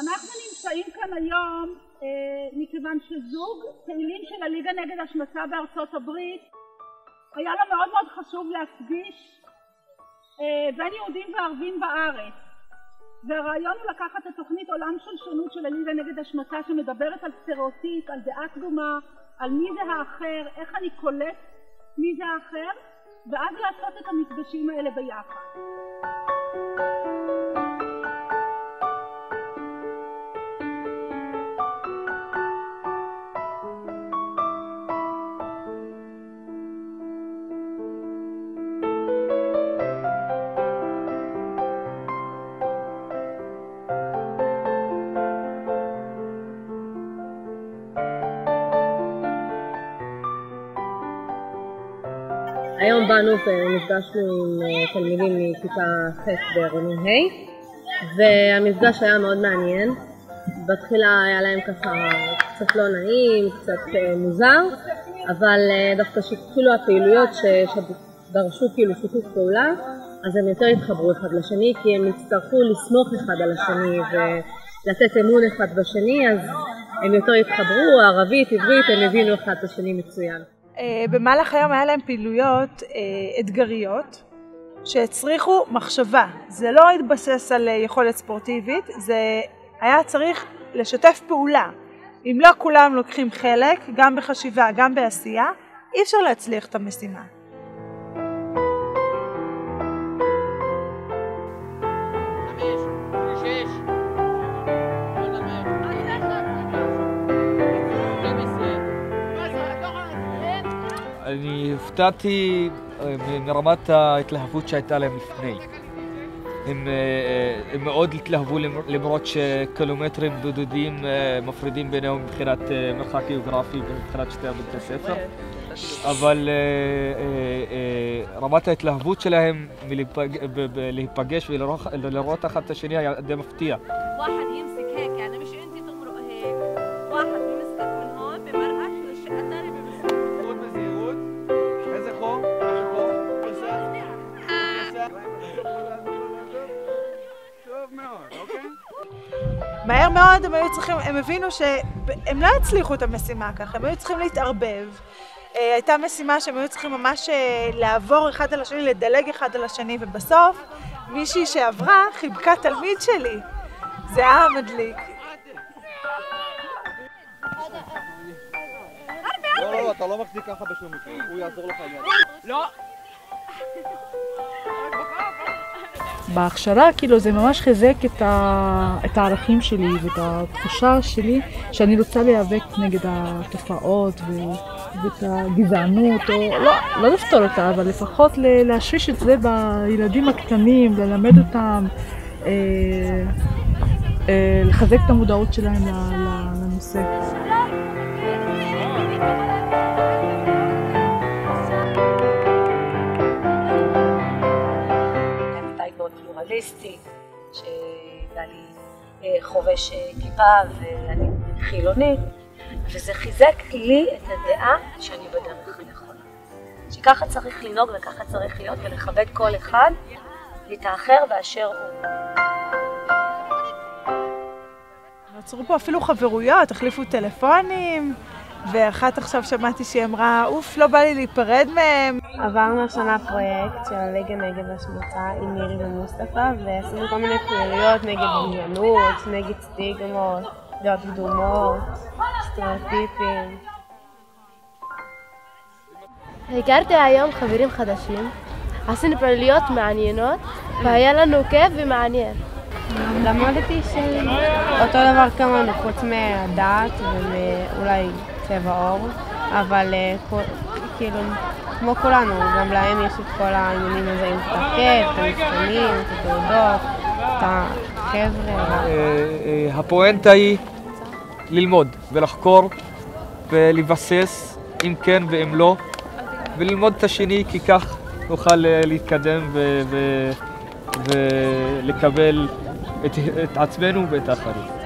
אנחנו נמצאים כאן היום מכיוון שזוג פעילים של הליגה נגד השמצה בארצות הברית היה לו מאוד מאוד חשוב להפגיש בין יהודים וערבים בארץ, והרעיון הוא לקחת את תוכנית עולם של שונות של הליגה נגד השמצה שמדברת על סטריאוטיפ, על דעה קדומה, על מי זה האחר, איך אני קולט מי זה האחר, ואז לעשות את המפגשים האלה ביחד. היום באנו ונפגשנו עם תלמידים מכיתה ח' בעירוני ה', והמפגש היה מאוד מעניין. בתחילה היה להם ככה קצת לא נעים, קצת מוזר, אבל דווקא שכאילו הפעילויות שדרשו כאילו שיתוף פעולה, אז הם יותר התחברו אחד לשני, כי הם הצטרכו לסמוך אחד על השני ולתת אמון אחד בשני, אז הם יותר התחברו, ערבית, עברית, הם הבינו אחד את השני מצוין. במהלך היום היה להם פעילויות אתגריות שהצריכו מחשבה. זה לא התבסס על יכולת ספורטיבית, זה היה צריך לשתף פעולה. אם לא כולם לוקחים חלק, גם בחשיבה, גם בעשייה, אי אפשר להצליח את המשימה. אני הפתעתי מרמת ההתלהבות שהייתה להם לפני. הם מאוד התלהבו למרות שקילומטרים בודדים מפרידים ביניהם מבחינת מרחק גיאוגרפי ומבחינת שתי בתי הספר. אבל רמת ההתלהבות שלהם להיפגש ולראות אחד את השני היה די מפתיע. واحد يمسك هيك يعني مش انت تمرق هيك واحد بيمسكك من هون بمرقك والشق الثاني بيمسكك خد بزيود هذا خو טוב מאוד, אוקיי? מהר מאוד הם הבינו שהם לא הצליחו את המשימה ככה, הם היו צריכים להתערבב. הייתה משימה שהם היו צריכים ממש לעבור אחד על השני, לדלג אחד על השני, ובסוף מישהי שעברה חיבקה תלמיד שלי. זה היה מדליק. לא, אתה לא מחזיק ככה בשום מקרה, הוא יעזור לך עניין. לא! בהכשרה כאילו זה ממש חיזק את הערכים שלי ואת התחושה שלי שאני רוצה להיאבק נגד התופעות ואת הגזענות, או לא לפתור אותה, אבל לפחות להשריש את זה בילדים הקטנים, ללמד אותם, לחזק את המודעות שלהם לנושא. שגלי חובש כיפה ואני חילונית, וזה חיזק לי את הדעה שאני בדרך הנכונה. שככה צריך לנהוג וככה צריך להיות ולכבד כל אחד, את האחר באשר הוא. נוצרו פה אפילו חברויות, החליפו טלפונים, ואחת עכשיו שמעתי שהיא אמרה, אוף, לא בא לי להיפרד מהם. עברנו השנה פרויקט של הליגה נגד השמצה עם מירי ומוסטפא, ועשינו כל מיני פעילויות נגד גזענות, נגד סטיגמות, דעות קדומות, סטריאוטיפים. הכרתי היום חברים חדשים, עשינו פעילויות מעניינות, והיה לנו כיף ומעניין. למדתי שאותו דבר כמונו, חוץ מהדעת ואולי צבע עור, אבל כאילו כמו כולנו, גם להם יש את כל העניינים הזה עם את הכיף, את המבחנים, את התעודות, את החבר'ה. הפואנטה היא ללמוד ולחקור ולבסס אם כן ואם לא, וללמוד את השני, כי כך נוכל להתקדם ולקבל את עצמנו ואת האחרים.